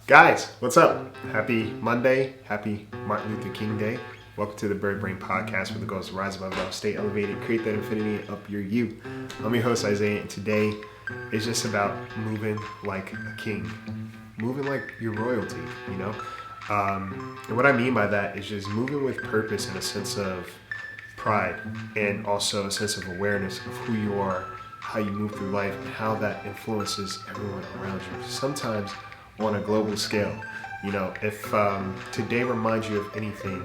Guys, what's up? Happy Monday. Happy Martin Luther King Day. Welcome to the Bird Brain Podcast, where the goal is to rise above it all, stay elevated, create that infinity, and up your you. I'm your host, Isaiah, and today is just about moving like a king. Moving like your royalty, you know? And what I mean by that is just moving with purpose and a sense of pride, and also a sense of awareness of who you are, how you move through life, and how that influences everyone around you. Sometimes on a global scale. You know, if today reminds you of anything,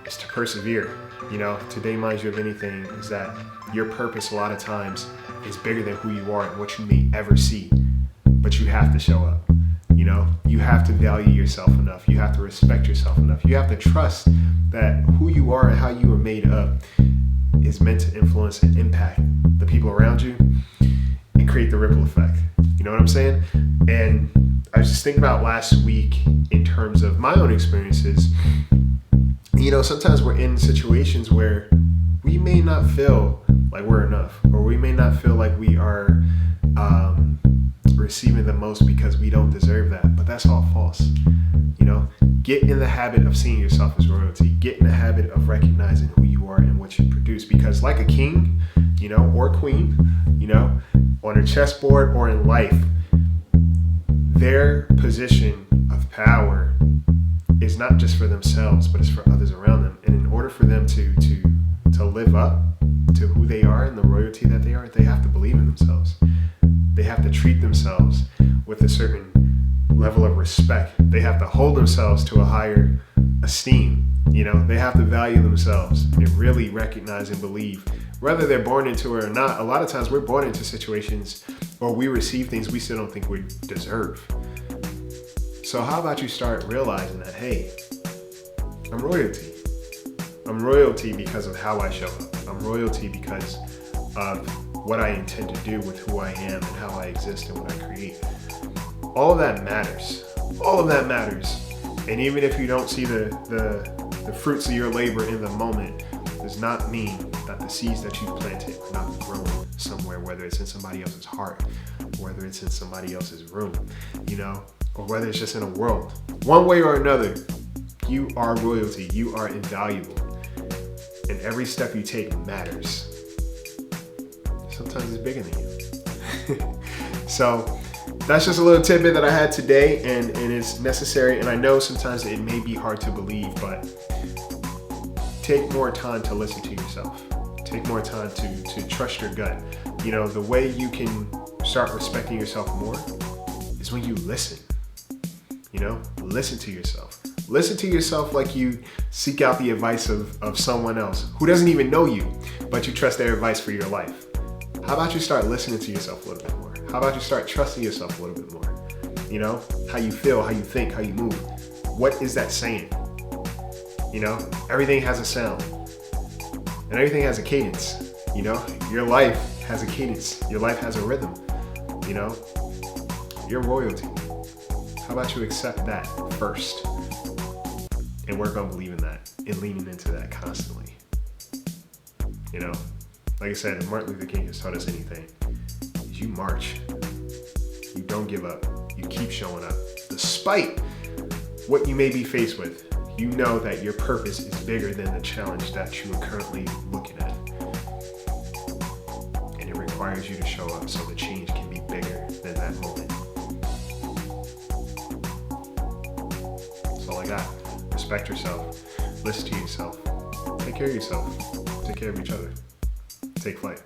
it's to persevere. You know, today reminds you of anything is that your purpose a lot of times is bigger than who you are and what you may ever see. But you have to show up. You know, you have to value yourself enough. You have to respect yourself enough. You have to trust that who you are and how you are made up is meant to influence and impact the people around you and create the ripple effect. You know what I'm saying? And I was just thinking about last week in terms of my own experiences. You know, sometimes we're in situations where we may not feel like we're enough, or we may not feel like we are receiving the most because we don't deserve that. But that's all false. You know, get in the habit of seeing yourself as royalty. Get in the habit of recognizing who you are and what you produce. Because like a king, you know, or queen, you know, on a chessboard or in life, their position of power is not just for themselves, but it's for others around them. And in order for them to live up to who they are and the royalty that they are, they have to believe in themselves. They have to treat themselves with a certain level of respect. They have to hold themselves to a higher esteem. You know, they have to value themselves and really recognize and believe, whether they're born into it or not. A lot of times we're born into situations or we receive things we still don't think we deserve. So how about you start realizing that, hey, I'm royalty. I'm royalty because of how I show up. I'm royalty because of what I intend to do with who I am and how I exist and what I create. All of that matters. All of that matters. And even if you don't see the fruits of your labor in the moment, does not mean that the seeds that you've planted are not growing somewhere, whether it's in somebody else's heart, whether it's in somebody else's room, you know, or whether it's just in a world. One way or another, you are royalty. You are invaluable. And every step you take matters. Sometimes it's bigger than you. So that's just a little tidbit that I had today, and it's necessary. And I know sometimes it may be hard to believe, but take more time to listen to yourself. Take more time to trust your gut. You know, the way you can start respecting yourself more is when you listen. You know, listen to yourself. Listen to yourself like you seek out the advice of someone else who doesn't even know you, but you trust their advice for your life. How about you start listening to yourself a little bit more? How about you start trusting yourself a little bit more? You know, how you feel, how you think, how you move. What is that saying? You know, everything has a sound and everything has a cadence. You know, your life has a cadence. Your life has a rhythm. You know, you're royalty. How about you accept that first and work on believing that and leaning into that constantly? You know, like I said, if Martin Luther King has taught us anything, is you march. You don't give up. You keep showing up. Despite what you may be faced with, you know that your purpose is bigger than the challenge that you are currently looking at. And it requires you to show up so the change can be bigger than that moment. That's all I got. Respect yourself. Listen to yourself. Take care of yourself. Take care of each other. Take flight.